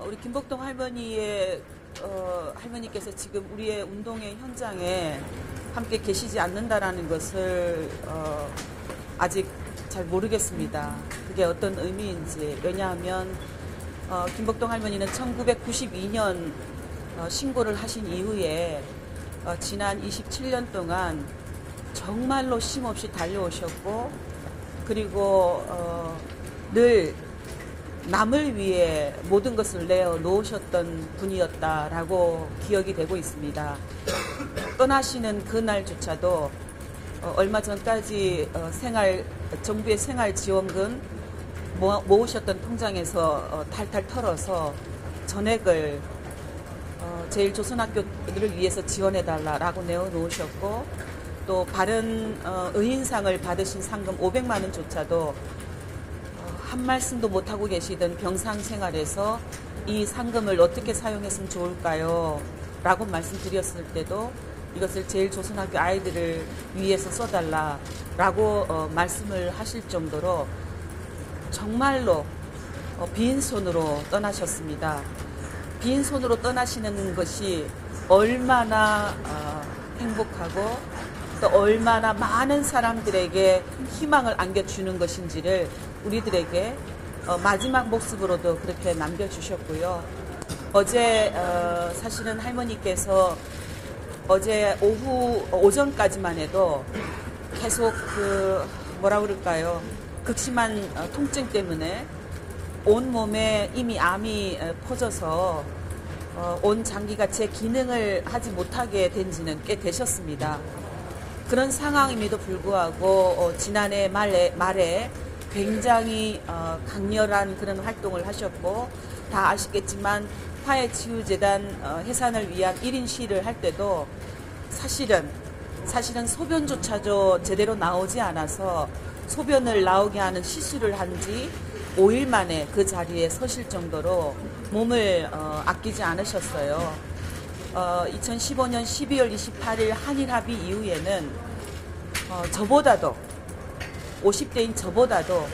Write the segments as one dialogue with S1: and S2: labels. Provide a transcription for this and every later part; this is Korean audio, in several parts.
S1: 우리 김복동 할머니의 할머니께서 지금 우리의 운동의 현장에 함께 계시지 않는다라는 것을 아직 잘 모르겠습니다. 그게 어떤 의미인지. 왜냐하면 김복동 할머니는 1992년 신고를 하신 이후에 지난 27년 동안 정말로 쉼없이 달려오셨고, 그리고 늘 남을 위해 모든 것을 내어 놓으셨던 분이었다라고 기억이 되고 있습니다. 떠나시는 그날조차도 얼마 전까지 정부의 생활지원금 모으셨던 통장에서 탈탈 털어서 전액을 제일조선학교들을 위해서 지원해달라라고 내어놓으셨고, 또 바른 의인상을 받으신 상금 500만 원조차도 한 말씀도 못하고 계시던 병상생활에서 이 상금을 어떻게 사용했으면 좋을까요? 라고 말씀드렸을 때도 이것을 제일조선학교 아이들을 위해서 써달라라고 말씀을 하실 정도로 정말로 빈손으로 떠나셨습니다. 빈손으로 떠나시는 것이 얼마나 행복하고 또 얼마나 많은 사람들에게 희망을 안겨주는 것인지를 우리들에게 마지막 모습으로도 그렇게 남겨주셨고요. 어제 사실은 할머니께서 어제 오전까지만 해도 계속 극심한 통증 때문에 온 몸에 이미 암이 퍼져서 온 장기가 제 기능을 하지 못하게 된 지는 꽤 되셨습니다. 그런 상황임에도 불구하고 지난해 말에 굉장히 강렬한 그런 활동을 하셨고, 다 아시겠지만 화해치유재단 해산을 위한 1인 시위를 할 때도 사실은 소변조차도 제대로 나오지 않아서 소변을 나오게 하는 시술을 한 지 5일 만에 그 자리에 서실 정도로 몸을 아끼지 않으셨어요. 2015년 12월 28일 한일합의 이후에는 저보다도 50대인 저보다도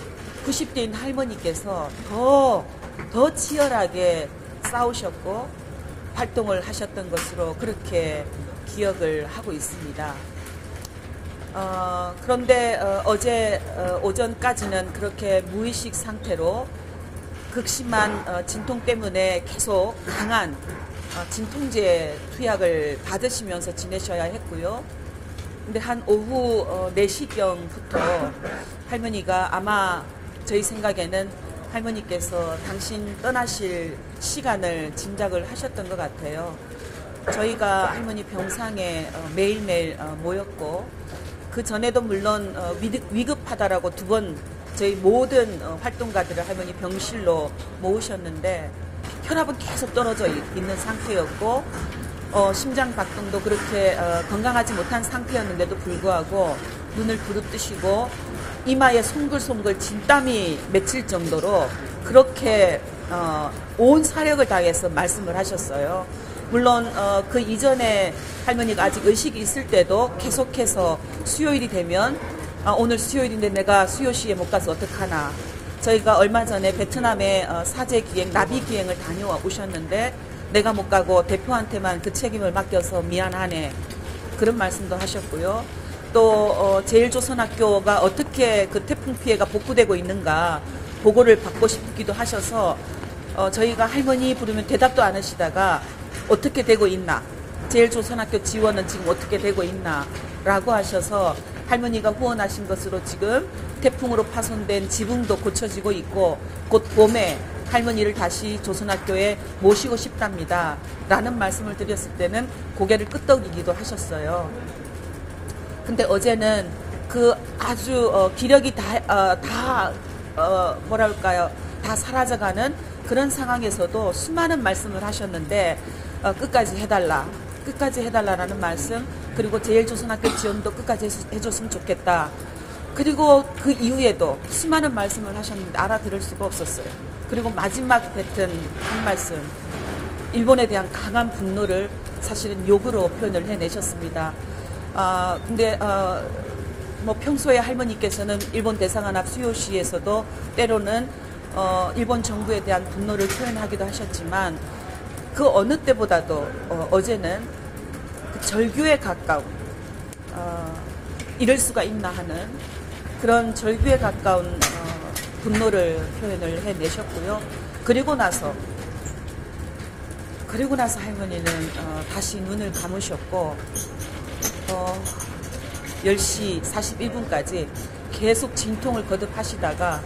S1: 90대인 할머니께서 더 치열하게 싸우셨고 활동을 하셨던 것으로 그렇게 기억을 하고 있습니다. 그런데 어제 오전까지는 그렇게 무의식 상태로 극심한 진통 때문에 계속 강한 진통제 투약을 받으시면서 지내셔야 했고요. 근데 한 오후 4시경부터 할머니가 아마 저희 생각에는 할머니께서 당신 떠나실 시간을 짐작을 하셨던 것 같아요. 저희가 할머니 병상에 매일매일 모였고, 그 전에도 물론 위급하다라고 2번 저희 모든 활동가들을 할머니 병실로 모으셨는데 혈압은 계속 떨어져 있는 상태였고, 심장 박동도 그렇게 건강하지 못한 상태였는데도 불구하고 눈을 부릅뜨시고 이마에 송글송글 진땀이 맺힐 정도로 그렇게 온 사력을 다해서 말씀을 하셨어요. 물론 그 이전에 할머니가 아직 의식이 있을 때도 계속해서 수요일이 되면 오늘 수요일인데 내가 수요시에 못 가서 어떡하나. 저희가 얼마 전에 베트남에 사제 기행, 나비 기행을 다녀오셨는데 내가 못 가고 대표한테만 그 책임을 맡겨서 미안하네. 그런 말씀도 하셨고요. 또 제일조선학교가 어떻게 그 태풍 피해가 복구되고 있는가 보고를 받고 싶기도 하셔서 저희가 할머니 부르면 대답도 안 하시다가 어떻게 되고 있나, 제일조선학교 지원은 지금 어떻게 되고 있나 라고 하셔서 할머니가 후원하신 것으로 지금 태풍으로 파손된 지붕도 고쳐지고 있고 곧 봄에 할머니를 다시 조선학교에 모시고 싶답니다 라는 말씀을 드렸을 때는 고개를 끄덕이기도 하셨어요. 근데 어제는 그 아주 기력이 다 사라져가는 그런 상황에서도 수많은 말씀을 하셨는데 끝까지 해달라라는 말씀, 그리고 제일조선학교 지원도 끝까지 해줬으면 좋겠다. 그리고 그 이후에도 수많은 말씀을 하셨는데 알아들을 수가 없었어요. 그리고 마지막 뱉은 한 말씀, 일본에 대한 강한 분노를 사실은 욕으로 표현을 해내셨습니다. 근데 평소에 할머니께서는 일본 대사관앞 수요시에서도 때로는 일본 정부에 대한 분노를 표현하기도 하셨지만 그 어느 때보다도 어제는 그 절규에 가까운 이럴 수가 있나 하는 그런 절규에 가까운 분노를 표현을 해내셨고요. 그리고 나서 할머니는 다시 눈을 감으셨고 10시 41분까지 계속 진통을 거듭하시다가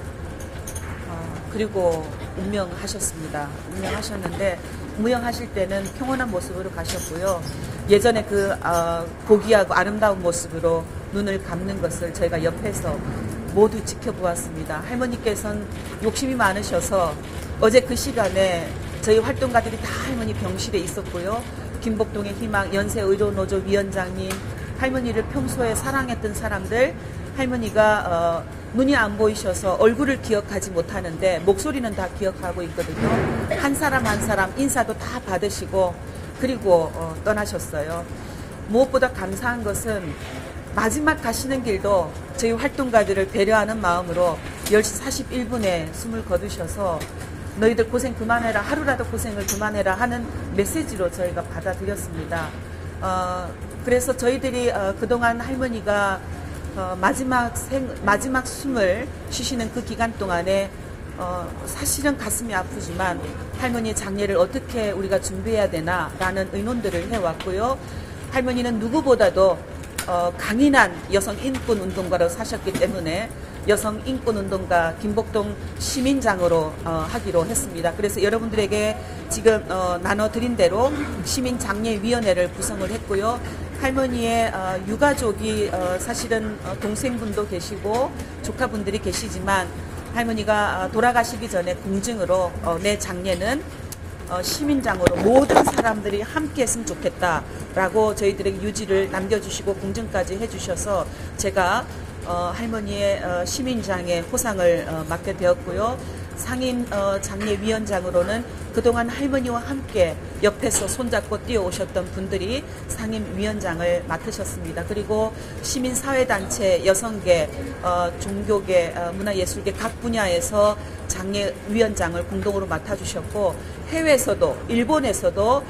S1: 그리고 운명하셨습니다. 운명하셨는데 무영하실 때는 평온한 모습으로 가셨고요. 예전에 그 고귀하고 아름다운 모습으로 눈을 감는 것을 저희가 옆에서 모두 지켜보았습니다. 할머니께서는 욕심이 많으셔서 어제 그 시간에 저희 활동가들이 다 할머니 병실에 있었고요. 김복동의 희망 연세의료노조 위원장님, 할머니를 평소에 사랑했던 사람들, 할머니가 눈이 안 보이셔서 얼굴을 기억하지 못하는데 목소리는 다 기억하고 있거든요. 한 사람 한 사람 인사도 다 받으시고 그리고 떠나셨어요. 무엇보다 감사한 것은 마지막 가시는 길도 저희 활동가들을 배려하는 마음으로 10시 41분에 숨을 거두셔서 너희들 고생 그만해라, 하루라도 고생을 그만해라 하는 메시지로 저희가 받아들였습니다. 그래서 저희들이 그동안 할머니가 마지막 숨을 쉬시는 그 기간 동안에 사실은 가슴이 아프지만 할머니의 장례를 어떻게 우리가 준비해야 되나라는 의논들을 해왔고요. 할머니는 누구보다도 강인한 여성 인권 운동가로 사셨기 때문에 여성 인권 운동가 김복동 시민장으로 하기로 했습니다. 그래서 여러분들에게 지금 나눠드린 대로 시민장례위원회를 구성을 했고요. 할머니의 유가족이 사실은 동생분도 계시고 조카분들이 계시지만 할머니가 돌아가시기 전에 공증으로 내 장례는 시민장으로 모든 사람들이 함께 했으면 좋겠다라고 저희들에게 유지를 남겨주시고 공증까지 해주셔서 제가 할머니의 시민장의 호상을 맡게 되었고요. 상임 장례위원장으로는 그동안 할머니와 함께 옆에서 손잡고 뛰어오셨던 분들이 상임위원장을 맡으셨습니다. 그리고 시민사회단체, 여성계, 종교계, 문화예술계 각 분야에서 장례위원장을 공동으로 맡아주셨고 해외에서도 일본에서도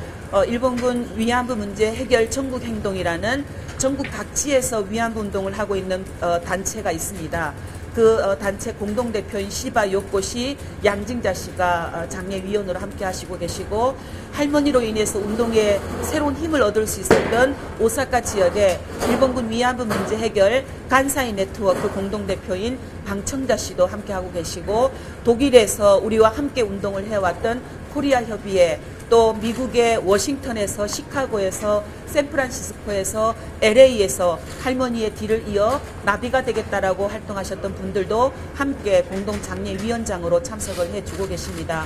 S1: 일본군 위안부 문제 해결 전국행동이라는 전국 각지에서 위안부 운동을 하고 있는 단체가 있습니다. 그 단체 공동대표인 시바 요코시 양징자 씨가 장례위원으로 함께 하시고 계시고 할머니로 인해서 운동에 새로운 힘을 얻을 수 있었던 오사카 지역의 일본군 위안부 문제 해결 간사이 네트워크 공동대표인 방청자 씨도 함께 하고 계시고 독일에서 우리와 함께 운동을 해왔던 코리아 협의회 또 미국의 워싱턴에서 시카고에서 샌프란시스코에서 LA에서 할머니의 뒤를 이어 나비가 되겠다라고 활동하셨던 분들도 함께 공동장례위원장으로 참석을 해주고 계십니다.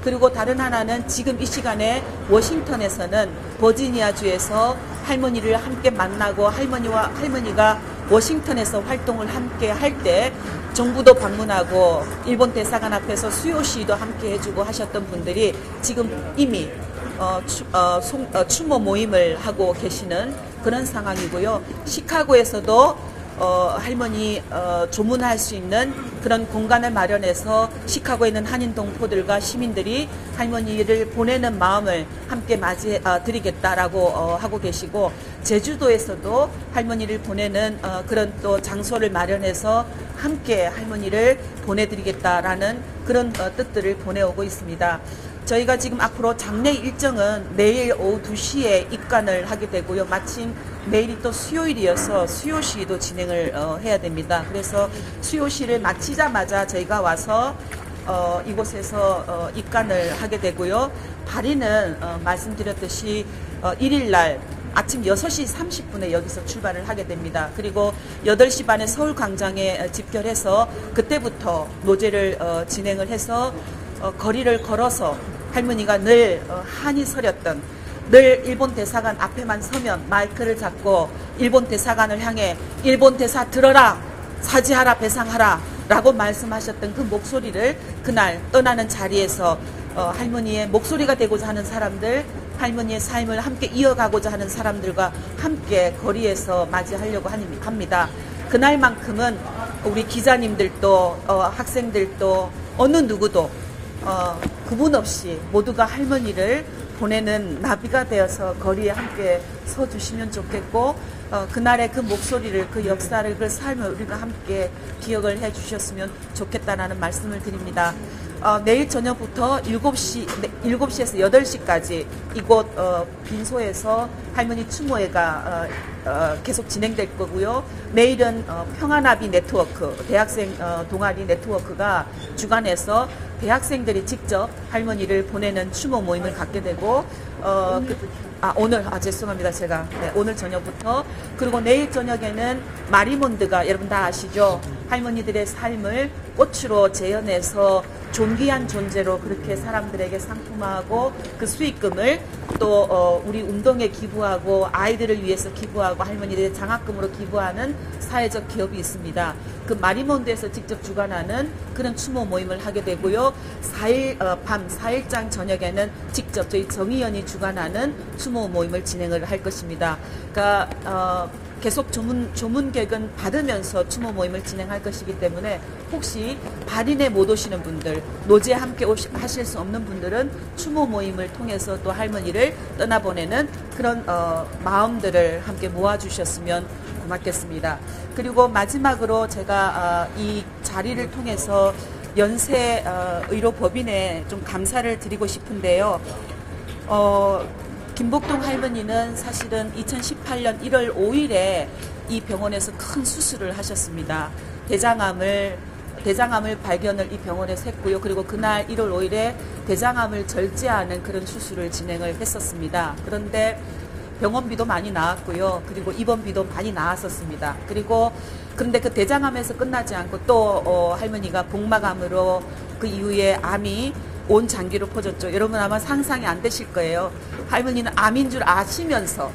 S1: 그리고 다른 하나는 지금 이 시간에 워싱턴에서는 버지니아주에서 할머니를 함께 만나고 할머니가 워싱턴에서 활동을 함께 할 때 정부도 방문하고 일본 대사관 앞에서 수요 시위도 함께 해주고 하셨던 분들이 지금 이미 추모 모임을 하고 계시는 그런 상황이고요. 시카고에서도 할머니 조문할 수 있는 그런 공간을 마련해서 시카고에 있는 한인 동포들과 시민들이 할머니를 보내는 마음을 함께 맞이 드리겠다라고 하고 계시고 제주도에서도 할머니를 보내는 그런 또 장소를 마련해서 함께 할머니를 보내드리겠다라는 그런 뜻들을 보내오고 있습니다. 저희가 지금 앞으로 장례 일정은 내일 오후 2시에 입관을 하게 되고요. 마침 내일이 또 수요일이어서 수요 시위도 진행을 해야 됩니다. 그래서 수요 시를 마치자마자 저희가 와서 이곳에서 입관을 하게 되고요. 발인은 말씀드렸듯이 1일날 아침 6시 30분에 여기서 출발을 하게 됩니다. 그리고 8시 반에 서울광장에 집결해서 그때부터 노제를 진행을 해서 거리를 걸어서 할머니가 늘 한이 서렸던 늘 일본 대사관 앞에만 서면 마이크를 잡고 일본 대사관을 향해 일본 대사 들어라 사죄하라 배상하라 라고 말씀하셨던 그 목소리를 그날 떠나는 자리에서 할머니의 목소리가 되고자 하는 사람들 할머니의 삶을 함께 이어가고자 하는 사람들과 함께 거리에서 맞이하려고 합니다. 그날만큼은 우리 기자님들도 학생들도 어느 누구도 구분 없이 모두가 할머니를 보내는 나비가 되어서 거리에 함께 서주시면 좋겠고, 그날의 그 목소리를, 그 역사를, 그 삶을 우리가 함께 기억을 해 주셨으면 좋겠다라는 말씀을 드립니다. 내일 저녁부터 7시에서 8시까지 이곳 빈소에서 할머니 추모회가 계속 진행될 거고요. 내일은 평화나비 네트워크, 대학생 동아리 네트워크가 주관해서 대학생들이 직접 할머니를 보내는 추모 모임을 갖게 되고, 오늘, 죄송합니다. 제가. 네, 오늘 저녁부터. 그리고 내일 저녁에는 마리몬드가 여러분 다 아시죠? 할머니들의 삶을 꽃으로 재현해서 존귀한 존재로 그렇게 사람들에게 상품화하고 그 수익금을 또 우리 운동에 기부하고 아이들을 위해서 기부하고 할머니들의 장학금으로 기부하는 사회적 기업이 있습니다. 그 마리몬드에서 직접 주관하는 그런 추모 모임을 하게 되고요. 4일 밤 4일장 저녁에는 직접 저희 정의연이 주관하는 추모 모임을 진행을 할 것입니다. 그러니까 계속 조문객은 받으면서 추모 모임을 진행할 것이기 때문에 혹시 발인에 못 오시는 분들, 노제에 함께 하실 수 없는 분들은 추모 모임을 통해서 또 할머니를 떠나보내는 그런 마음들을 함께 모아주셨으면 고맙겠습니다. 그리고 마지막으로 제가 이 자리를 통해서 연세 의료법인에 좀 감사를 드리고 싶은데요. 김복동 할머니는 사실은 2018년 1월 5일에 이 병원에서 큰 수술을 하셨습니다. 대장암을 발견을 이 병원에서 했고요. 그리고 그날 1월 5일에 대장암을 절제하는 그런 수술을 진행을 했었습니다. 그런데 병원비도 많이 나왔고요. 그리고 입원비도 많이 나왔었습니다. 그런데 그 대장암에서 끝나지 않고 또 할머니가 복막암으로 그 이후에 암이 온 장기로 퍼졌죠. 여러분 아마 상상이 안 되실 거예요. 할머니는 암인 줄 아시면서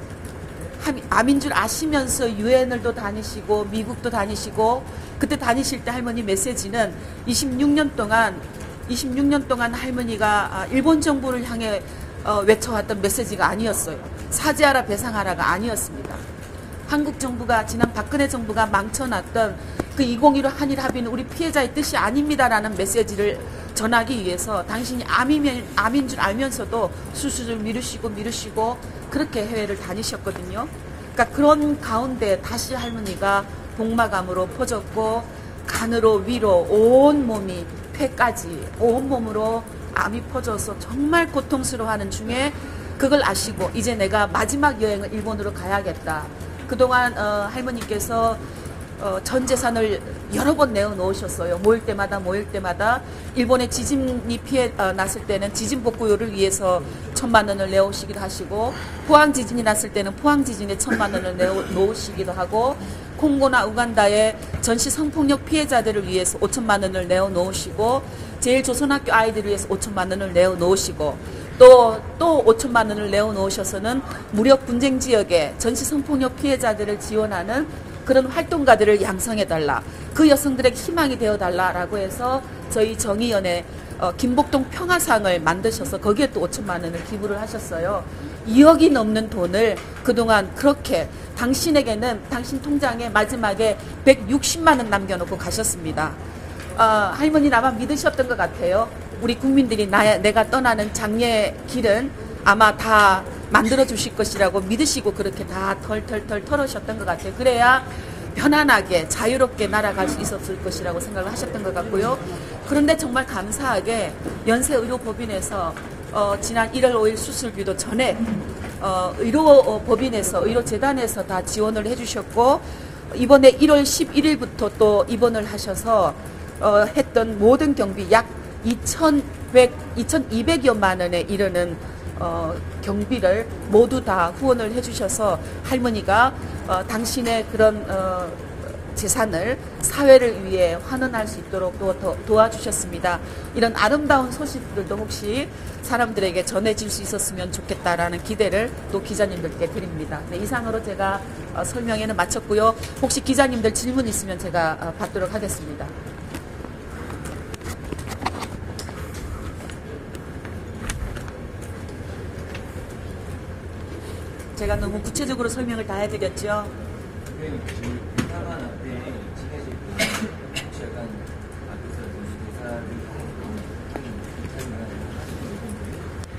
S1: 유엔을도 다니시고 미국도 다니시고, 그때 다니실 때 할머니 메시지는 26년 동안 할머니가 일본 정부를 향해 외쳐왔던 메시지가 아니었어요. 사죄하라 배상하라가 아니었습니다. 한국 정부가, 지난 박근혜 정부가 망쳐놨던 그 2015 한일 합의는 우리 피해자의 뜻이 아닙니다라는 메시지를 전하기 위해서 당신이 암인 줄 알면서도 수술을 미루시고 그렇게 해외를 다니셨거든요. 그러니까 그런 가운데 다시 할머니가 복막암으로 퍼졌고, 간으로 위로 온 몸이 폐까지 온몸으로 암이 퍼져서 정말 고통스러워하는 중에 그걸 아시고 이제 내가 마지막 여행을 일본으로 가야겠다. 그동안 할머니께서 전 재산을 여러 번 내어놓으셨어요. 모일 때마다 일본에 지진이 났을 때는 지진 복구요를 위해서 1,000만 원을 내오시기도 하시고, 포항 지진이 났을 때는 포항 지진에 1,000만 원을 내어놓으시기도 하고, 콩고나 우간다의 전시 성폭력 피해자들을 위해서 5천만 원을 내어놓으시고, 제일조선학교 아이들을 위해서 5천만 원을 내어놓으시고, 또 5천만 원을 내어놓으셔서는 무력 분쟁 지역에 전시 성폭력 피해자들을 지원하는 그런 활동가들을 양성해달라, 그 여성들에게 희망이 되어달라라고 해서 저희 정의연의 김복동 평화상을 만드셔서 거기에 또 5천만 원을 기부를 하셨어요. 2억이 넘는 돈을 그동안 그렇게 당신에게는 당신 통장에 마지막에 160만 원 남겨놓고 가셨습니다. 할머니는 아마 믿으셨던 것 같아요. 우리 국민들이 내가 떠나는 장례 길은 아마 다 만들어 주실 것이라고 믿으시고 그렇게 다 털털털 털으셨던 것 같아요. 그래야 편안하게 자유롭게 날아갈 수 있었을 것이라고 생각을 하셨던 것 같고요. 그런데 정말 감사하게 연세의료법인에서 지난 1월 5일 수술비도 전에 의료법인에서, 의료재단에서 다 지원을 해주셨고, 이번에 1월 11일부터 또 입원을 하셔서 했던 모든 경비 약 2,200여만 원에 이르는 경비를 모두 다 후원을 해주셔서 할머니가 당신의 그런 재산을 사회를 위해 환원할 수 있도록 또 도와주셨습니다. 이런 아름다운 소식들도 혹시 사람들에게 전해질 수 있었으면 좋겠다라는 기대를 또 기자님들께 드립니다. 네, 이상으로 제가 설명회는 마쳤고요. 혹시 기자님들 질문 있으면 제가 받도록 하겠습니다. 제가 너무 구체적으로 설명을 다 해드렸죠.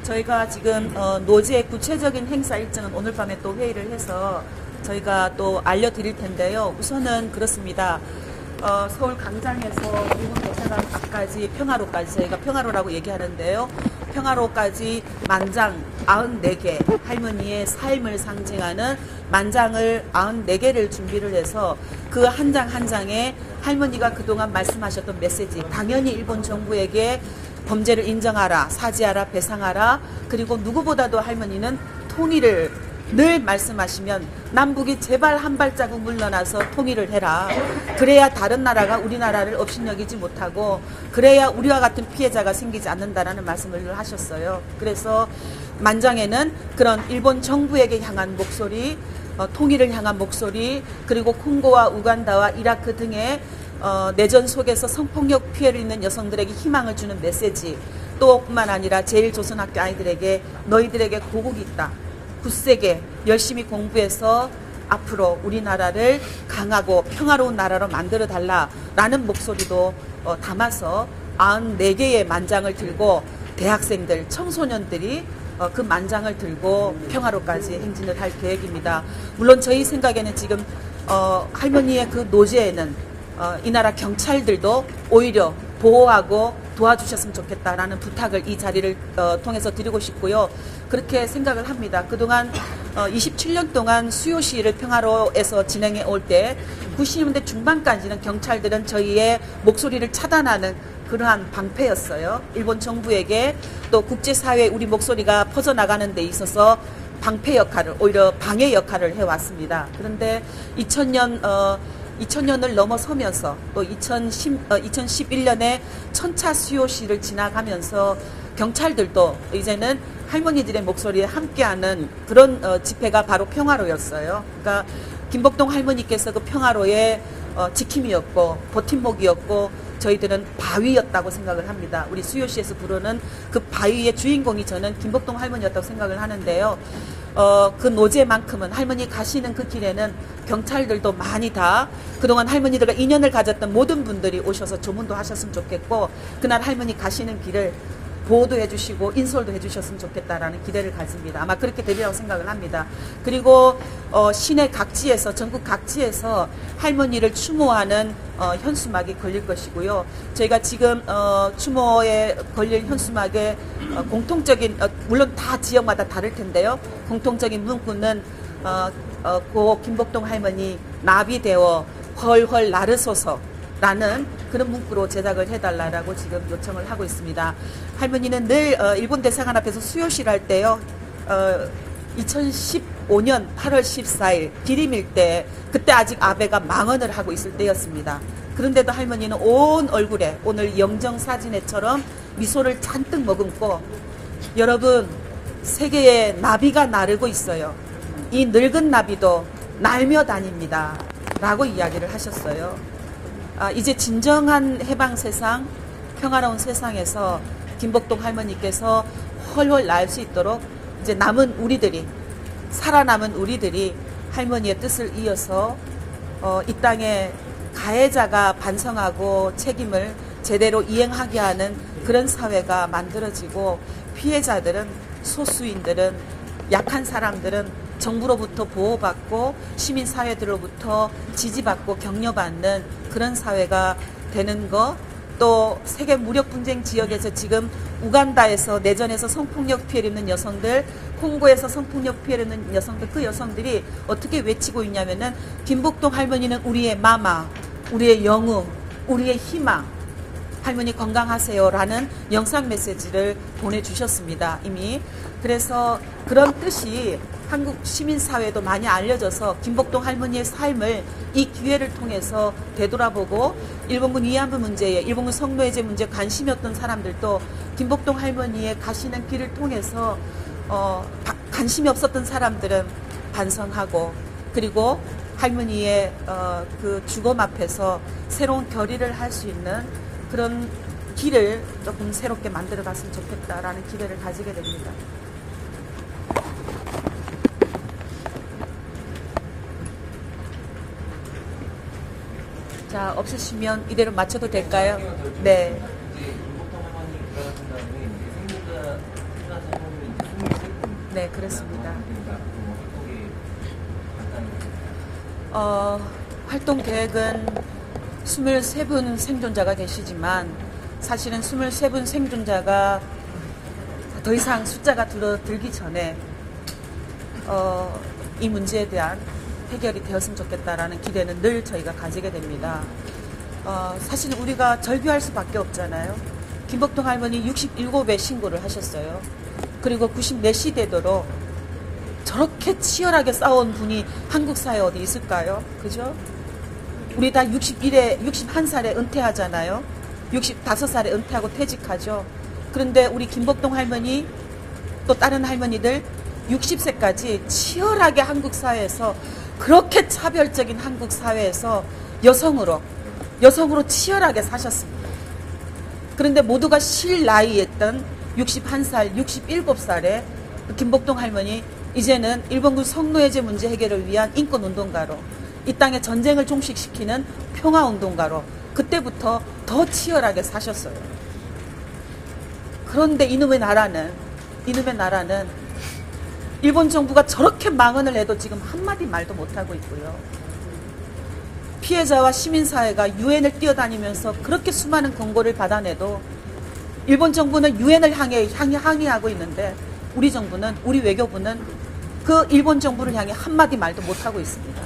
S1: 저희가 지금 노제 구체적인 행사 일정은 오늘 밤에 또 회의를 해서 저희가 또 알려드릴 텐데요. 우선은 그렇습니다. 서울 광장에서 일본 대사관 앞까지 평화로까지 저희가 평화로라고 얘기하는데요. 평화로까지 만장 94개 할머니의 삶을 상징하는 만장을 94개를 준비를 해서 그 한 장 한 장에 할머니가 그동안 말씀하셨던 메시지, 당연히 일본 정부에게 범죄를 인정하라, 사죄하라, 배상하라, 그리고 누구보다도 할머니는 통일을 늘 말씀하시면 남북이 제발 한 발자국 물러나서 통일을 해라. 그래야 다른 나라가 우리나라를 업신여기지 못하고 그래야 우리와 같은 피해자가 생기지 않는다라는 말씀을 늘 하셨어요. 그래서 만장에는 그런 일본 정부에게 향한 목소리, 통일을 향한 목소리, 그리고 콩고와 우간다와 이라크 등의 내전 속에서 성폭력 피해를 입는 여성들에게 희망을 주는 메시지, 또 뿐만 아니라 제1조선학교 아이들에게 너희들에게 고국이 있다. 굳세게 열심히 공부해서 앞으로 우리나라를 강하고 평화로운 나라로 만들어 달라라는 목소리도 담아서 94개의 만장을 들고 대학생들, 청소년들이 그 만장을 들고 평화로까지 행진을 할 계획입니다. 물론 저희 생각에는 지금 할머니의 그 노제에는 이 나라 경찰들도 오히려 보호하고 도와주셨으면 좋겠다라는 부탁을 이 자리를 통해서 드리고 싶고요. 그렇게 생각을 합니다. 그동안 27년 동안 수요 시위를 평화로에서 진행해 올 때 90년대 중반까지는 경찰들은 저희의 목소리를 차단하는 그러한 방패였어요. 일본 정부에게 또 국제사회에 우리 목소리가 퍼져나가는 데 있어서 방패 역할을, 오히려 방해 역할을 해왔습니다. 그런데 2000년을 넘어서면서 또 2011년에 천차 수요시를 지나가면서 경찰들도 이제는 할머니들의 목소리에 함께하는 그런 집회가 바로 평화로였어요. 그러니까 김복동 할머니께서 그 평화로의 지킴이였고 버팀목이었고 저희들은 바위였다고 생각을 합니다. 우리 수요시에서 부르는 그 바위의 주인공이 저는 김복동 할머니였다고 생각을 하는데요. 그 노제만큼은 할머니 가시는 그 길에는 경찰들도 많이 다 그동안 할머니들과 인연을 가졌던 모든 분들이 오셔서 조문도 하셨으면 좋겠고 그날 할머니 가시는 길을 보호도 해주시고 인솔도 해주셨으면 좋겠다라는 기대를 가집니다. 아마 그렇게 되리라고 생각을 합니다. 그리고 시내 각지에서, 전국 각지에서 할머니를 추모하는 현수막이 걸릴 것이고요. 저희가 지금 추모에 걸릴 현수막의 공통적인, 물론 다 지역마다 다를 텐데요. 공통적인 문구는 고 김복동 할머니 나비되어 헐헐 나르소서 라는 그런 문구로 제작을 해달라고 지금 요청을 하고 있습니다. 할머니는 늘 일본 대사관 앞에서 수요시를 할 때요. 2015년 8월 14일 기림일 때 그때 아직 아베가 망언을 하고 있을 때였습니다. 그런데도 할머니는 온 얼굴에 오늘 영정사진회처럼 미소를 잔뜩 머금고 여러분 세계에 나비가 나르고 있어요. 이 늙은 나비도 날며 다닙니다. 라고 이야기를 하셨어요. 이제 진정한 해방 세상, 평화로운 세상에서 김복동 할머니께서 훨훨 날 수 있도록 이제 남은 우리들이, 살아남은 우리들이 할머니의 뜻을 이어서 이 땅에 가해자가 반성하고 책임을 제대로 이행하게 하는 그런 사회가 만들어지고 피해자들은, 소수인들은, 약한 사람들은 정부로부터 보호받고 시민사회들로부터 지지받고 격려받는 그런 사회가 되는 것, 또 세계 무력분쟁 지역에서 지금 우간다에서 내전에서 성폭력 피해를 입는 여성들, 콩고에서 성폭력 피해를 입는 여성들, 그 여성들이 어떻게 외치고 있냐면은 김복동 할머니는 우리의 마마, 우리의 영웅, 우리의 희망, 할머니 건강하세요라는 영상 메시지를 보내주셨습니다. 이미. 그래서 그런 뜻이 한국 시민사회도 많이 알려져서 김복동 할머니의 삶을 이 기회를 통해서 되돌아보고 일본군 위안부 문제에, 일본군 성노예제 문제에 관심이었던 사람들도 김복동 할머니의 가시는 길을 통해서 관심이 없었던 사람들은 반성하고 그리고 할머니의 그 죽음 앞에서 새로운 결의를 할 수 있는 그런 길을 조금 새롭게 만들어 갔으면 좋겠다라는 기대를 가지게 됩니다. 자, 없으시면 이대로 마쳐도 될까요? 네.
S2: 이제 김복동 할머니 돌아가신 다음에 생존자 생각하는
S1: 네, 그렇습니다. 활동 계획은 23분 생존자가 계시지만 사실은 23분 생존자가 더 이상 숫자가 줄어들기 전에 이 문제에 대한 해결이 되었으면 좋겠다라는 기대는 늘 저희가 가지게 됩니다. 사실 우리가 절규할 수밖에 없잖아요. 김복동 할머니 67회 신고를 하셨어요. 그리고 94시 되도록 저렇게 치열하게 싸운 분이 한국 사회에 어디 있을까요? 그죠? 우리 다 61살에 은퇴하잖아요. 65살에 은퇴하고 퇴직하죠. 그런데 우리 김복동 할머니 또 다른 할머니들 60세까지 치열하게 한국 사회에서 그렇게 차별적인 한국 사회에서 여성으로 치열하게 사셨습니다. 그런데 모두가 실 나이였던 61살, 67살의 김복동 할머니 이제는 일본군 성노예제 문제 해결을 위한 인권운동가로 이 땅의 전쟁을 종식시키는 평화운동가로 그때부터 더 치열하게 사셨어요. 그런데 이놈의 나라는 일본 정부가 저렇게 망언을 해도 지금 한마디 말도 못하고 있고요. 피해자와 시민사회가 유엔을 뛰어다니면서 그렇게 수많은 권고를 받아내도 일본 정부는 유엔을 향해 항의하고 있는데 우리 정부는, 우리 외교부는 그 일본 정부를 향해 한마디 말도 못하고 있습니다.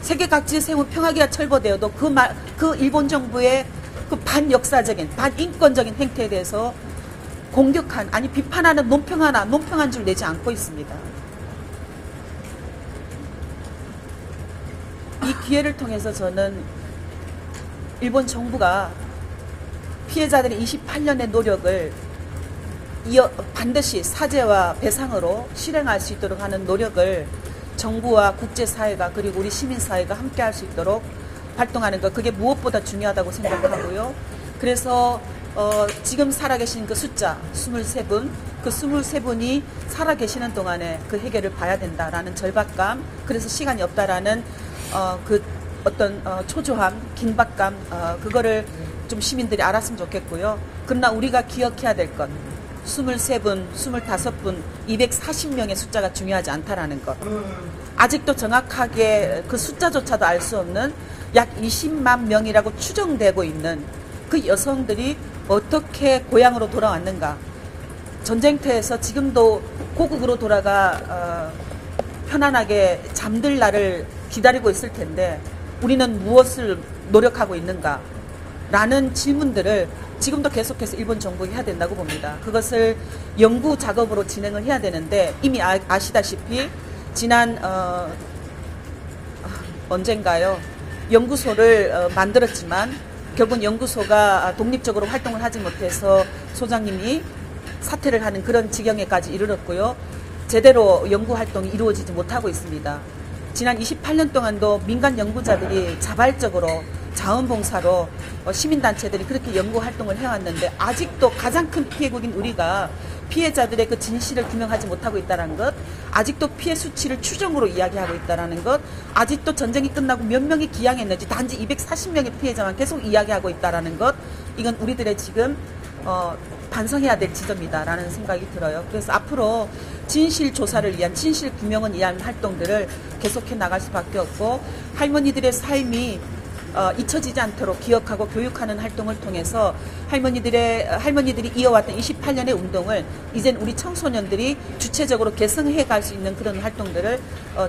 S1: 세계 각지에 세운 평화기가 철거되어도 그 일본 정부의 그 반역사적인, 반인권적인 행태에 대해서 공격한, 아니 비판하는 논평 한 줄 내지 않고 있습니다. 이 기회를 통해서 저는 일본 정부가 피해자들의 28년의 노력을 반드시 사죄와 배상으로 실행할 수 있도록 하는 노력을 정부와 국제사회가 그리고 우리 시민사회가 함께 할 수 있도록 활동하는 것, 그게 무엇보다 중요하다고 생각하고요. 그래서 지금 살아계신 그 숫자 23분, 그 23분이 살아계시는 동안에 그 해결을 봐야 된다라는 절박감, 그래서 시간이 없다라는 그 어떤 초조함, 긴박감, 그거를 좀 시민들이 알았으면 좋겠고요. 그러나 우리가 기억해야 될 것, 23분, 25분, 240명의 숫자가 중요하지 않다라는 것. 아직도 정확하게 그 숫자조차도 알 수 없는 약 20만 명이라고 추정되고 있는 그 여성들이 어떻게 고향으로 돌아왔는가. 전쟁터에서 지금도 고국으로 돌아가 편안하게 잠들 날을 기다리고 있을 텐데 우리는 무엇을 노력하고 있는가 라는 질문들을 지금도 계속해서 일본 정부가 해야 된다고 봅니다. 그것을 연구 작업으로 진행을 해야 되는데 이미 아시다시피 지난 언젠가요 연구소를 만들었지만 결국 연구소가 독립적으로 활동을 하지 못해서 소장님이 사퇴를 하는 그런 지경에까지 이르렀고요. 제대로 연구활동이 이루어지지 못하고 있습니다. 지난 28년 동안도 민간 연구자들이 자발적으로 자원봉사로 시민단체들이 그렇게 연구활동을 해왔는데 아직도 가장 큰 피해국인 우리가 피해자들의 그 진실을 규명하지 못하고 있다는 것, 아직도 피해 수치를 추정으로 이야기하고 있다는 것, 아직도 전쟁이 끝나고 몇 명이 기양했는지 단지 240명의 피해자만 계속 이야기하고 있다는 것, 이건 우리들의 지금 반성해야 될 지점이다라는 생각이 들어요. 그래서 앞으로 진실 조사를 위한, 진실 규명을 위한 활동들을 계속해 나갈 수밖에 없고 할머니들의 삶이 잊혀지지 않도록 기억하고 교육하는 활동을 통해서 할머니들이 이어왔던 28년의 운동을 이젠 우리 청소년들이 주체적으로 개성해 갈 수 있는 그런 활동들을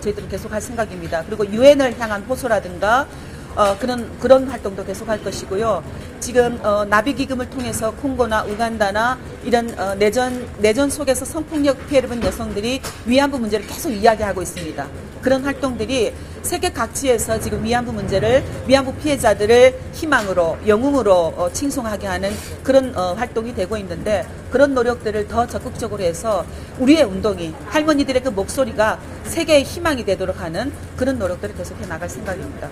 S1: 저희들은 계속할 생각입니다. 그리고 유엔을 향한 호소라든가 그런 활동도 계속할 것이고요. 지금 나비기금을 통해서 콩고나 우간다나 이런 내전 속에서 성폭력 피해를 본 여성들이 위안부 문제를 계속 이야기하고 있습니다. 그런 활동들이 세계 각지에서 지금 위안부 피해자들을 희망으로, 영웅으로 칭송하게 하는 그런 활동이 되고 있는데 그런 노력들을 더 적극적으로 해서 우리의 운동이, 할머니들의 그 목소리가 세계의 희망이 되도록 하는 그런 노력들을 계속해 나갈 생각입니다.